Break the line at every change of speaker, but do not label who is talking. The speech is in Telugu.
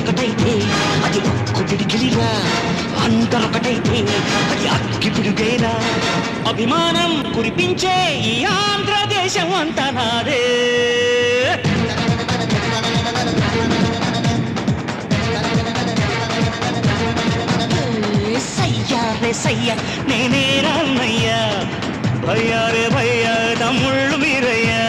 ఒకటైతే అది ఒక్కు పిడికిలిరా, అందరొకటైతే అది అగ్గి పిడుగేరా. అభిమానం కురిపించే ఈ ఆంధ్రదేశం అంతా నాదే. సయ్యా రే సయ్యా నేనే రాన్నయ్యా, భయ్యా రే భయ్యా తమ్ముళ్ళు మీరయ్యా.